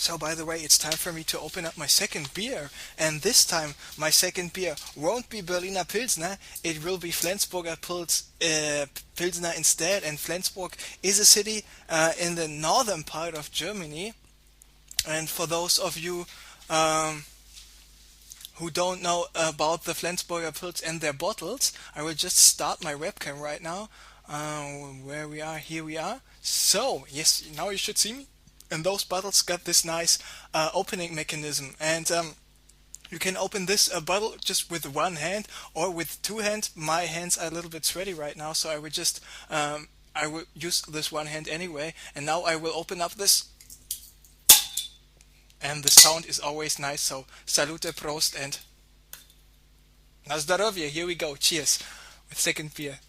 So by the way, it's time for me to open up my second beer, and this time my second beer won't be Berliner Pilsner, it will be Flensburger Pilsner instead, and Flensburg is a city in the northern part of Germany, and for those of you um, who don't know about the Flensburger Pils and their bottles, I will just start my webcam right now. Where we are, here we are. So, yes, now you should see me. And those bottles got this nice opening mechanism. And you can open this bottle just with one hand or with two hands. My hands are a little bit sweaty right now, so I would just I will use this one hand anyway. And now I will open up this, and the sound is always nice. So salute, prost, and na zdrowie. Here we go. Cheers with second beer.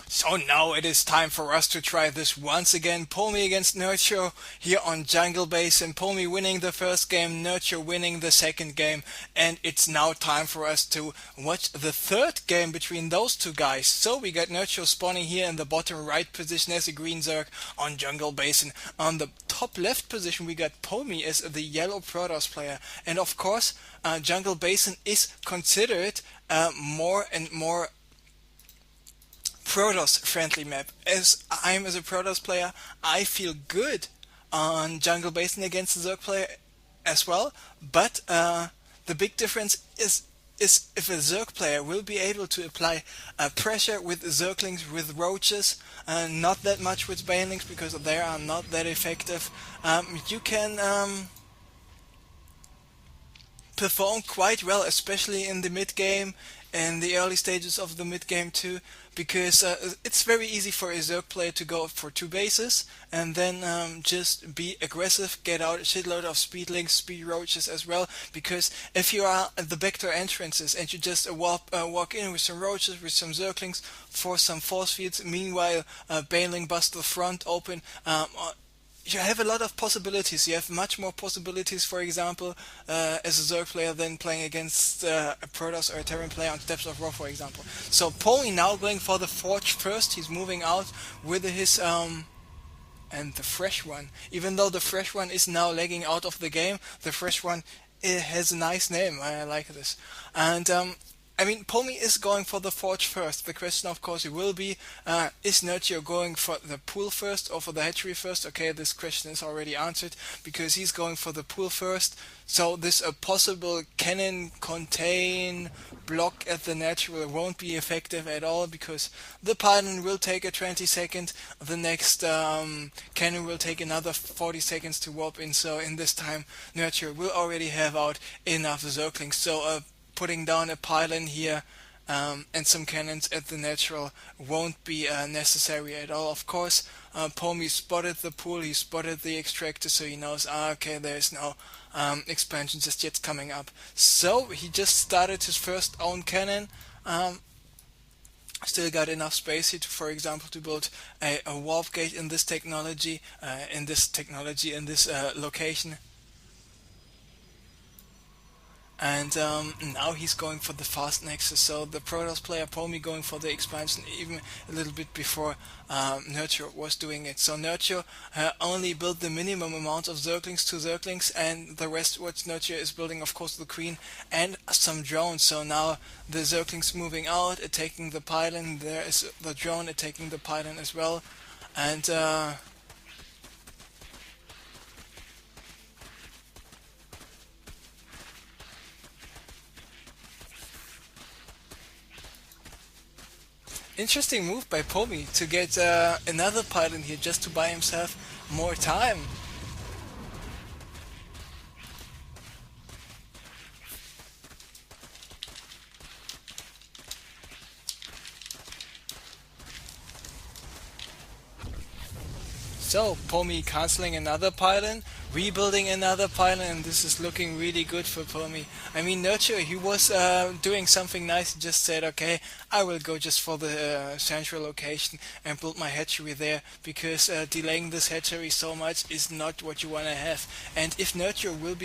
So now it is time for us to try this once again. Pomi against Nerchio here on Jungle Base, and Pomi winning the first game, Nerchio winning the second game, and it's now time for us to watch the third game between those two guys. So we got Nerchio spawning here in the bottom right position as a green Zerg on Jungle Base, and on the top left position we got Pomi as the yellow Protoss player, and of course Jungle Basin is considered more and more Protoss friendly map. As a Protoss player, I feel good on Jungle Basin against the Zerg player as well, but the big difference is if a Zerg player will be able to apply pressure with Zerglings, with Roaches, not that much with Banelings because they are not that effective. You can perform quite well, especially in the mid game and the early stages of the mid game too, because it's very easy for a Zerg player to go for two bases and then just be aggressive, get out a shitload of speedlings, speed roaches as well, because if you are at the backdoor entrances and you just walk in with some roaches, with some Zerglings for some force fields, meanwhile Baneling bust the front open, you have a lot of possibilities. You have much more possibilities, for example, as a Zerg player than playing against a Protoss or a Terran player on Steps of War, for example. So Pomi now going for the Forge first. He's moving out with his and the Fresh One. Even though the Fresh One is now lagging out of the game, the Fresh One, it has a nice name. I like this. And I mean, Pomi is going for the Forge first. The question, of course, will be, is Nerchio going for the pool first or for the hatchery first? Okay, this question is already answered, because he's going for the pool first. So this possible cannon contain block at the natural won't be effective at all, because the pylon will take a 20 second, the next cannon will take another 40 seconds to warp in, so in this time Nerchio will already have out enough Zerglings. So putting down a pylon here and some cannons at the natural won't be necessary at all. Of course, Pomi spotted the pool, he spotted the extractor, so he knows, okay, there's no expansion just yet coming up. So he just started his first own cannon. Still got enough space here to, for example, to build a warp gate in this technology, in this location. And now he's going for the fast nexus, so the Protoss player Pomi going for the expansion even a little bit before Nerchio was doing it. So Nerchio only built the minimum amount of Zerglings, 2 Zerglings, and the rest what Nerchio is building, of course, the Queen and some drones. So now the Zerglings moving out, attacking the pylon, there is the drone attacking the pylon as well, and interesting move by Pomi to get another pylon here just to buy himself more time. So Pomi canceling another pylon, rebuilding another pylon, and this is looking really good for Pomi. I mean, Nerchio, he was doing something nice. He just said, okay, I will go just for the central location and build my hatchery there, because delaying this hatchery so much is not what you want to have. And if Nerchio will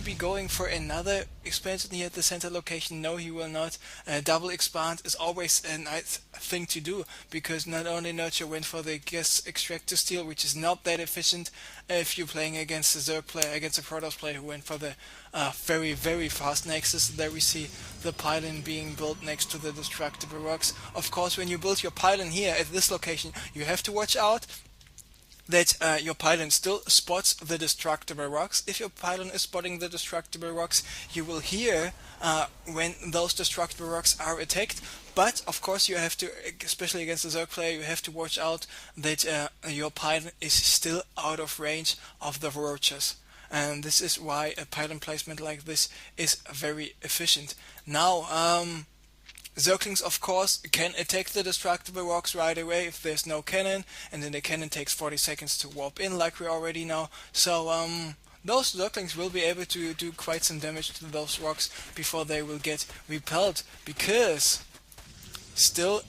be going for another expansion here at the center location, no, he will not. Double expand is always a nice thing to do, because not only Nerchio went for the gas extractor steel, which is not that efficient if you're playing against a Zerg player, against a Protoss player who went for the very, very fast Nexus. There we see the pylon being built next to the destructible rocks. Of course, when you build your pylon here at this location, you have to watch out that your pylon still spots the destructible rocks. If your pylon is spotting the destructible rocks, you will hear when those destructible rocks are attacked. But of course you have to, especially against the Zerg player, you have to watch out that your pylon is still out of range of the roaches. And this is why a pylon placement like this is very efficient. Now, Zerglings, of course, can attack the destructible rocks right away if there's no cannon, and then the cannon takes 40 seconds to warp in, like we already know. So, those Zerglings will be able to do quite some damage to those rocks before they will get repelled, because still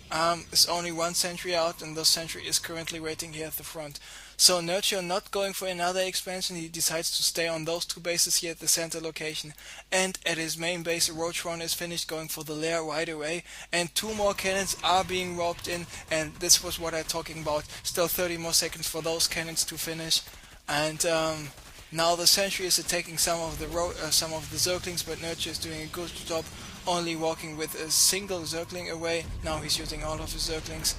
is only one sentry out, and the sentry is currently waiting here at the front. So Nerchio not going for another expansion, he decides to stay on those two bases here at the center location, and at his main base Roach Run is finished, going for the lair right away, and two more cannons are being roped in, and this was what I'm talking about. Still 30 more seconds for those cannons to finish, and now the sentry is attacking some of the Zerglings, but Nerchio is doing a good job, only walking with a single Zergling away. Now he's using all of his Zerglings,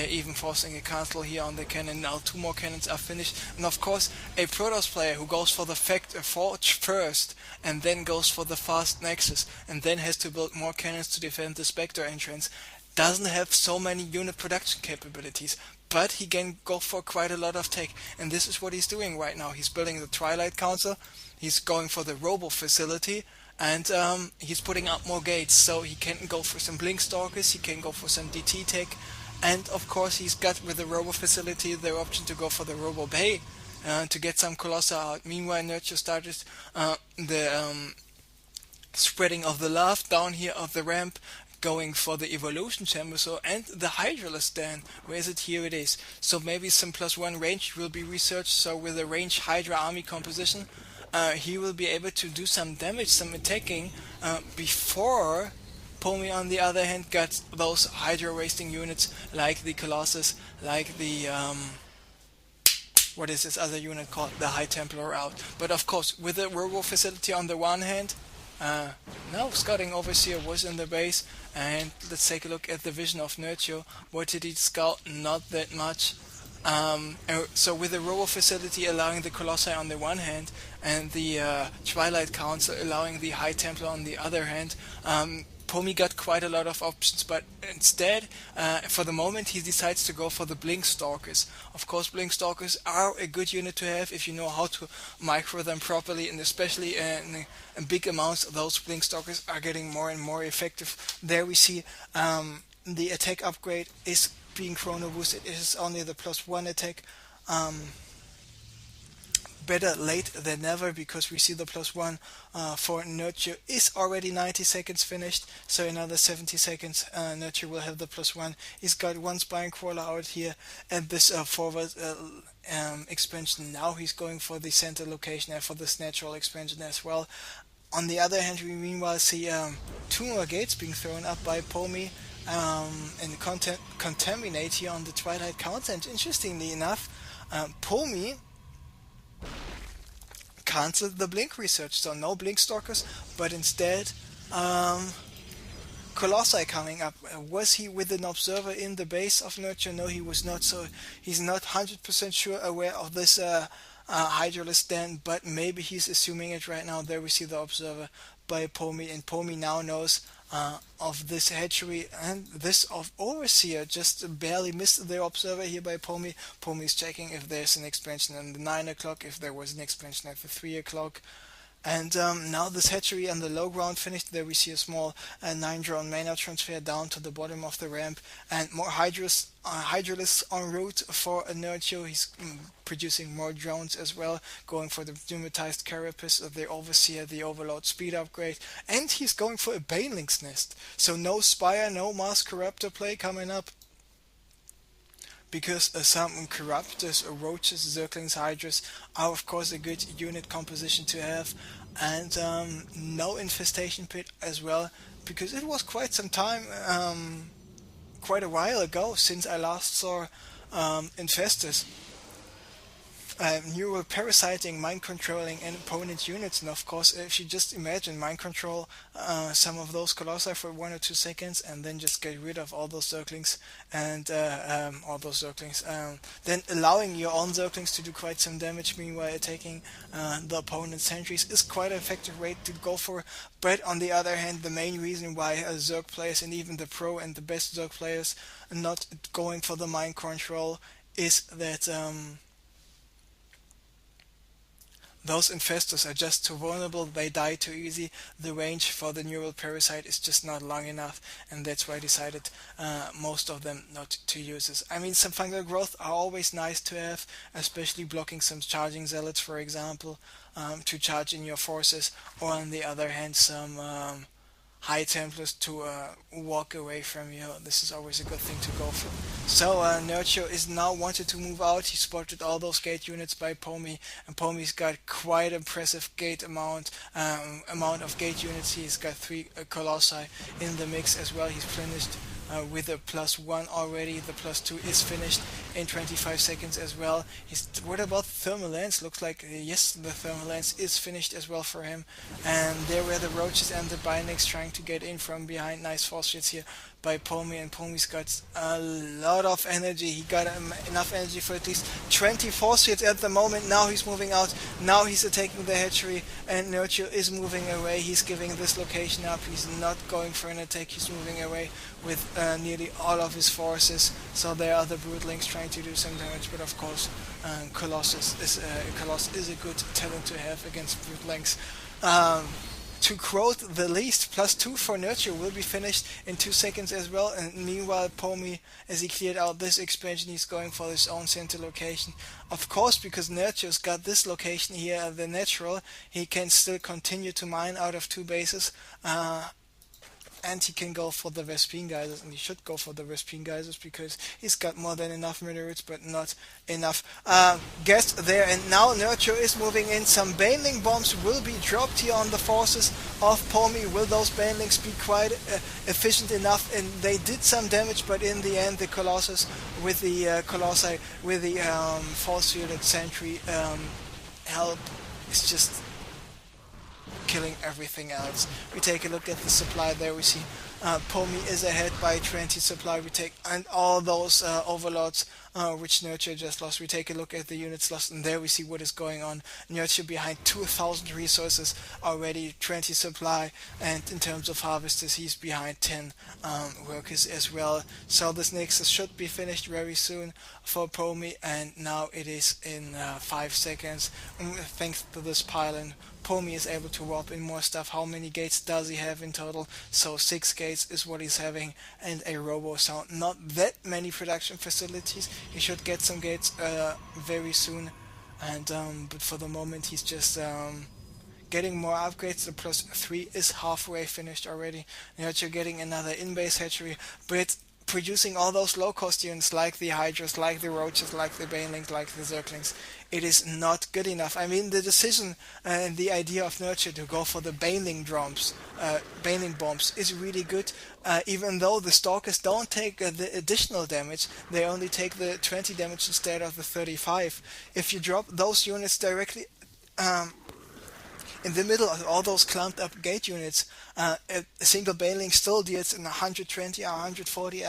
even forcing a cancel here on the cannon. Now two more cannons are finished, and of course a Protoss player who goes for the Forge first and then goes for the fast Nexus and then has to build more cannons to defend the Spectre entrance doesn't have so many unit production capabilities, but he can go for quite a lot of tech, and this is what he's doing right now. He's building the Twilight Council, he's going for the Robo Facility, and he's putting up more gates, so he can go for some Blink Stalkers, he can go for some DT tech, and of course he's got with the Robo Facility the option to go for the Robo Bay to get some Colossi out. Meanwhile, Nerchio started the spreading of the love down here of the ramp, going for the evolution chamber, so, and the Hydralisk Den. Where is it? Here it is. So maybe some +1 range will be researched, so with a range Hydra army composition he will be able to do some damage, some attacking before Pomi on the other hand got those Hydra wasting units like the Colossus, like the what is this other unit called, the High Templar out. But of course with the Robo Facility on the one hand, now Scouting Overseer was in the base, and let's take a look at the vision of Nerchio. What did he scout? Not that much. So with the Robo Facility allowing the Colossi on the one hand, and the Twilight Council allowing the High Templar on the other hand, Pomi got quite a lot of options, but instead, for the moment, he decides to go for the Blink Stalkers. Of course, Blink Stalkers are a good unit to have if you know how to micro them properly, and especially in big amounts, those Blink Stalkers are getting more and more effective. There we see the attack upgrade is being chrono boosted. It is only the +1 attack. Better late than never, because we see the +1 for Nerchio is already 90 seconds finished, so another 70 seconds Nerchio will have the +1. He's got one Spine Crawler out here, and this forward expansion. Now he's going for the center location and for this natural expansion as well. On the other hand, we meanwhile see two more gates being thrown up by Pomi and contaminate here on the Twilight Council. And interestingly enough, Pomi cancelled the Blink research, so no Blink Stalkers, but instead Colossi coming up. Was he with an observer in the base of Nerchio? No, he was not, so he's not 100% sure aware of this Hydralisk Den, but maybe he's assuming it right now. There we see the observer by Pomi, and Pomi now knows of this hatchery and this of Overseer. Just barely missed the observer here by Pomi. Pomi is checking if there's an expansion at the 9 o'clock, if there was an expansion at the 3 o'clock. And now this hatchery on the low ground finished. There we see a small 9-drone mana transfer down to the bottom of the ramp, and more Hydralisk en route for a Nerchio. He's producing more drones as well, going for the pneumatized carapace, the overseer, the overload speed upgrade, and he's going for a baneling's nest. So no spire, no mass corruptor play coming up, because some corruptors, roaches, zerglings, hydras are of course a good unit composition to have, and no infestation pit as well, because it was quite some time, quite a while ago since I last saw infestors. You were parasiting, mind controlling an opponent's units, and of course, if you just imagine mind control some of those colossi for 1 or 2 seconds, and then just get rid of all those zerglings and then allowing your own zerglings to do quite some damage, meanwhile attacking the opponent's sentries, is quite an effective way to go for. But on the other hand, the main reason why Zerg players and even the pro and the best Zerg players are not going for the mind control is that those infestors are just too vulnerable, they die too easy, the range for the neural parasite is just not long enough, and that's why I decided most of them not to use this. I mean, some fungal growth are always nice to have, especially blocking some charging zealots, for example, to charge in your forces, or on the other hand, some high Templars to walk away from you. This is always a good thing to go for. So Nerchio is now wanted to move out. He spotted all those gate units by Pomi, and Pomi's got quite impressive gate amount of gate units. He's got 3 colossi in the mix as well. He's finished with a +1 already. The +2 is finished in 25 seconds as well. What about thermal lance? Looks like yes, the thermal lance is finished as well for him. And there were the roaches and the bindings trying to get in from behind. Nice force hits here by Pomi, and Pomi's got a lot of energy. He got enough energy for at least 20 force hits at the moment. Now he's moving out. Now he's attacking the hatchery, and Nerchio is moving away. He's giving this location up. He's not going for an attack. He's moving away with nearly all of his forces. So there are the Broodlings trying to do some damage, but of course Colossus is a good talent to have against Broodlings. To quote the least, +2 for Nerchio will be finished in 2 seconds as well, and meanwhile Pomi, as he cleared out this expansion, he's going for his own center location. Of course, because Nerchio's got this location here, the natural, he can still continue to mine out of 2 bases, and he can go for the Vespine geysers, and he should go for the Vespine geysers because he's got more than enough minerals, but not enough gas there. And now Nerchio is moving in. Some Baneling bombs will be dropped here on the forces of Pomi. Will those Banelings be quite efficient enough? And they did some damage, but in the end the Colossus with the Colossi with the force fielded sentry help is just killing everything else. We take a look at the supply there. We see Pomi is ahead by 20 supply. We take and all those overlords which Nerchio just lost. We take a look at the units lost, and there we see what is going on. Nerchio behind 2,000 resources already, 20 supply, and in terms of harvesters he's behind 10 workers as well. So this Nexus should be finished very soon for Pomi, and now it is in 5 seconds. Thanks to this pylon, Pomi is able to warp in more stuff. How many gates does he have in total? So 6 gates is what he's having, and a robo sound. Not that many production facilities. He should get some gates very soon, and but for the moment he's just getting more upgrades. The +3 is halfway finished already. Nerchio getting another in-base hatchery, but producing all those low-cost units like the Hydras, like the Roaches, like the Banelings, like the Zerglings, it is not good enough. I mean, the decision and the idea of Nerchio to go for the Baneling bombs is really good, even though the Stalkers don't take the additional damage, they only take the 20 damage instead of the 35. If you drop those units directly in the middle of all those clumped up gate units, a single Baneling still deals in 120, 140,